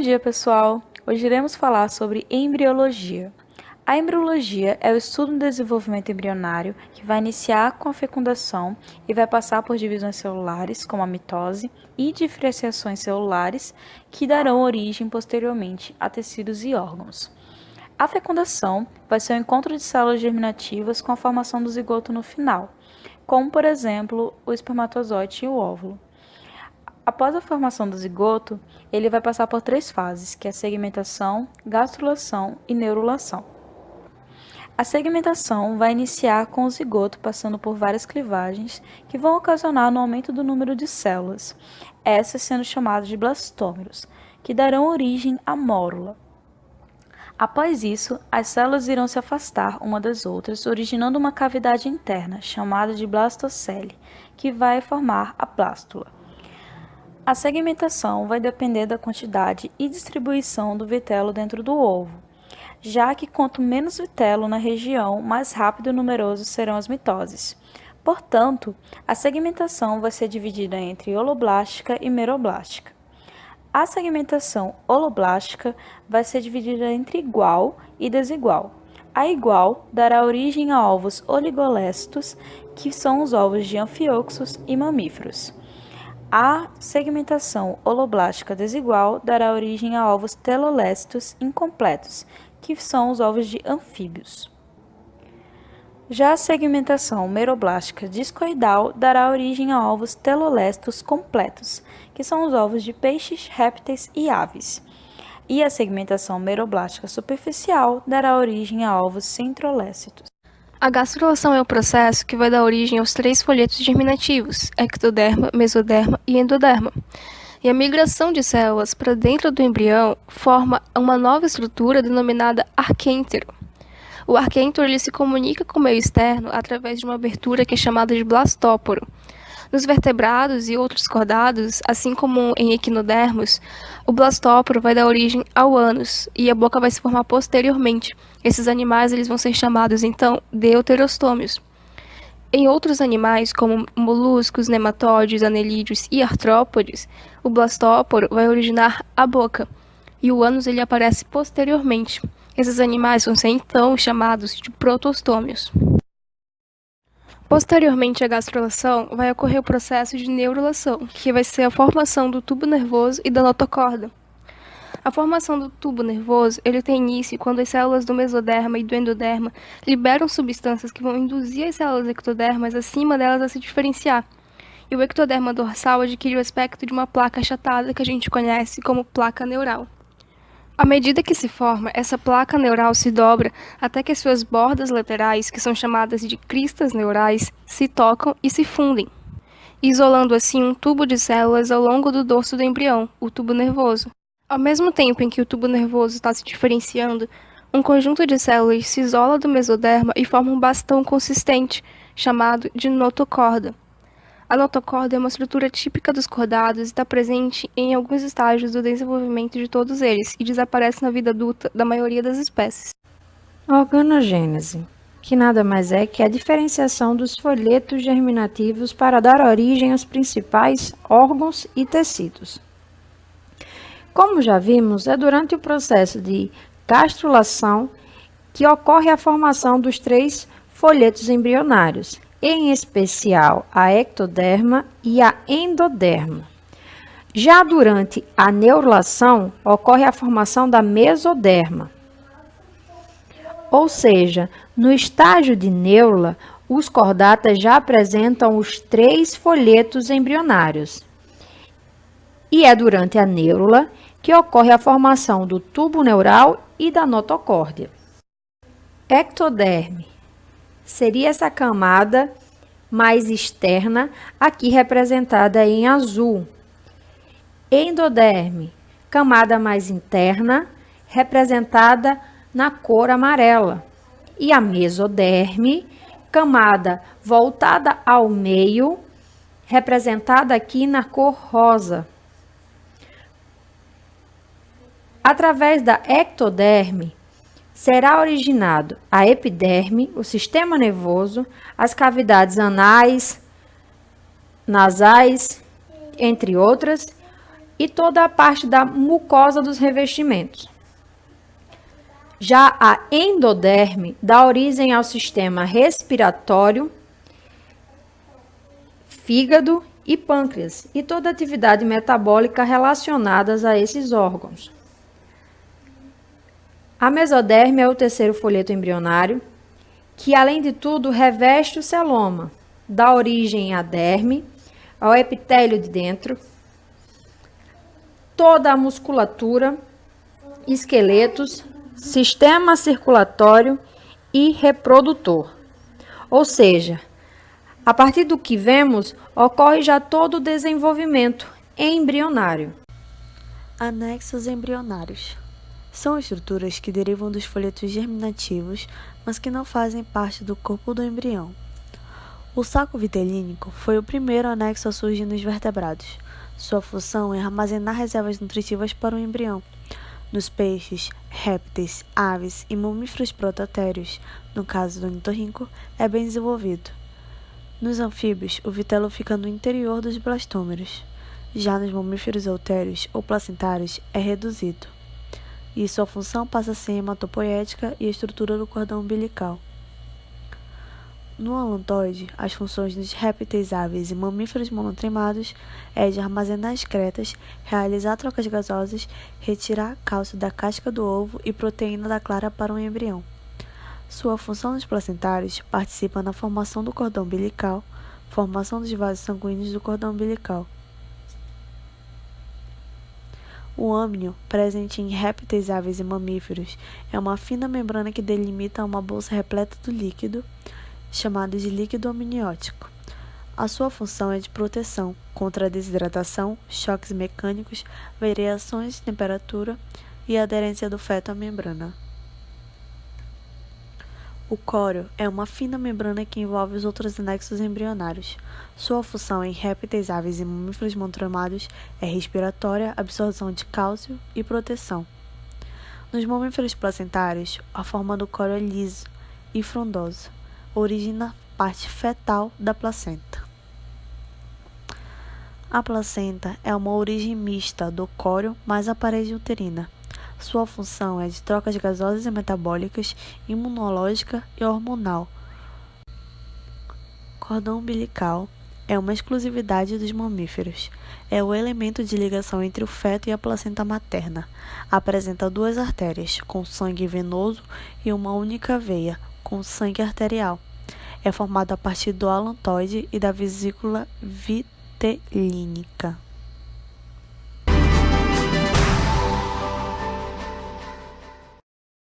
dia, pessoal! Hoje iremos falar sobre embriologia. A embriologia é o estudo do desenvolvimento embrionário que vai iniciar com a fecundação e vai passar por divisões celulares, como a mitose, e diferenciações celulares, que darão origem posteriormente a tecidos e órgãos. A fecundação vai ser o encontro de células germinativas com a formação do zigoto no final, como, por exemplo, o espermatozoide e o óvulo. Após a formação do zigoto, ele vai passar por 3 fases, que é a segmentação, gastrulação e neurulação. A segmentação vai iniciar com o zigoto passando por várias clivagens que vão ocasionar no aumento do número de células, essas sendo chamadas de blastômeros, que darão origem à mórula. Após isso, as células irão se afastar uma das outras, originando uma cavidade interna, chamada de blastocele, que vai formar a blástula. A segmentação vai depender da quantidade e distribuição do vitelo dentro do ovo, já que quanto menos vitelo na região, mais rápido e numeroso serão as mitoses. Portanto, a segmentação vai ser dividida entre holoblástica e meroblástica. A segmentação holoblástica vai ser dividida entre igual e desigual. A igual dará origem a ovos oligolésticos, que são os ovos de anfíoxos e mamíferos. A segmentação holoblástica desigual dará origem a ovos telolésticos incompletos, que são os ovos de anfíbios. Já a segmentação meroblástica discoidal dará origem a ovos telolésticos completos, que são os ovos de peixes, répteis e aves. E a segmentação meroblástica superficial dará origem a ovos centrolésticos. A gastrulação é o processo que vai dar origem aos 3 folhetos germinativos, ectoderma, mesoderma e endoderma. E a migração de células para dentro do embrião forma uma nova estrutura denominada arquêntero. O arquêntero ele se comunica com o meio externo através de uma abertura que é chamada de blastóporo. Nos vertebrados e outros cordados, assim como em equinodermos, o blastóporo vai dar origem ao ânus e a boca vai se formar posteriormente. Esses animais eles vão ser chamados, então, deuterostômios. Em outros animais, como moluscos, nematóides, anelídeos e artrópodes, o blastóporo vai originar a boca e o ânus ele aparece posteriormente. Esses animais vão ser, então, chamados de protostômios. Posteriormente à gastrulação, vai ocorrer o processo de neurulação, que vai ser a formação do tubo nervoso e da notocorda. A formação do tubo nervoso ele tem início quando as células do mesoderma e do endoderma liberam substâncias que vão induzir as células ectodermas acima delas a se diferenciar. E o ectoderma dorsal adquire o aspecto de uma placa achatada que a gente conhece como placa neural. À medida que se forma, essa placa neural se dobra até que as suas bordas laterais, que são chamadas de cristas neurais, se tocam e se fundem, isolando assim um tubo de células ao longo do dorso do embrião, o tubo nervoso. Ao mesmo tempo em que o tubo nervoso está se diferenciando, um conjunto de células se isola do mesoderma e forma um bastão consistente, chamado de notocorda. A notocorda é uma estrutura típica dos cordados e está presente em alguns estágios do desenvolvimento de todos eles e desaparece na vida adulta da maioria das espécies. Organogênese, que nada mais é que a diferenciação dos folhetos germinativos para dar origem aos principais órgãos e tecidos. Como já vimos, é durante o processo de gastrulação que ocorre a formação dos 3 folhetos embrionários, em especial a ectoderma e a endoderma. Já durante a neurulação, ocorre a formação da mesoderma. Ou seja, no estágio de neurula, os cordatas já apresentam os 3 folhetos embrionários. E é durante a neurula que ocorre a formação do tubo neural e da notocórdia. Ectoderme seria essa camada mais externa, aqui representada em azul. Endoderme, camada mais interna, representada na cor amarela. E a mesoderme, camada voltada ao meio, representada aqui na cor rosa. Através da ectoderme, será originado a epiderme, o sistema nervoso, as cavidades anais, nasais, entre outras, e toda a parte da mucosa dos revestimentos. Já a endoderme dá origem ao sistema respiratório, fígado e pâncreas, e toda a atividade metabólica relacionadas a esses órgãos. A mesoderme é o terceiro folheto embrionário, que, além de tudo, reveste o celoma, dá origem à derme, ao epitélio de dentro, toda a musculatura, esqueletos, sistema circulatório e reprodutor. Ou seja, a partir do que vemos, ocorre já todo o desenvolvimento embrionário. Anexos embrionários. São estruturas que derivam dos folhetos germinativos, mas que não fazem parte do corpo do embrião. O saco vitelínico foi o primeiro anexo a surgir nos vertebrados. Sua função é armazenar reservas nutritivas para o embrião. Nos peixes, répteis, aves e mamíferos prototérios, no caso do ornitorrinco, é bem desenvolvido. Nos anfíbios, o vitelo fica no interior dos blastômeros. Já nos mamíferos eutérios ou placentários, é reduzido. E sua função passa a ser hematopoética e a estrutura do cordão umbilical. No alontoide, as funções dos répteis, aves e mamíferos monotremados é de armazenar excretas, realizar trocas gasosas, retirar cálcio da casca do ovo e proteína da clara para o embrião. Sua função nos placentários participa na formação do cordão umbilical, formação dos vasos sanguíneos do cordão umbilical. O âmnio, presente em répteis, aves e mamíferos, é uma fina membrana que delimita uma bolsa repleta do líquido, chamado de líquido amniótico. A sua função é de proteção contra a desidratação, choques mecânicos, variações de temperatura e aderência do feto à membrana. O córeo é uma fina membrana que envolve os outros anexos embrionários. Sua função em répteis, aves e mamíferos monotremados é respiratória, absorção de cálcio e proteção. Nos mamíferos placentários, a forma do córeo é liso e frondoso, origem na parte fetal da placenta. A placenta é uma origem mista do córeo mais a parede uterina. Sua função é de trocas gasosas e metabólicas, imunológica e hormonal. Cordão umbilical é uma exclusividade dos mamíferos. É o elemento de ligação entre o feto e a placenta materna. Apresenta duas artérias, com sangue venoso, e uma única veia, com sangue arterial. É formado a partir do alontoide e da vesícula vitelínica.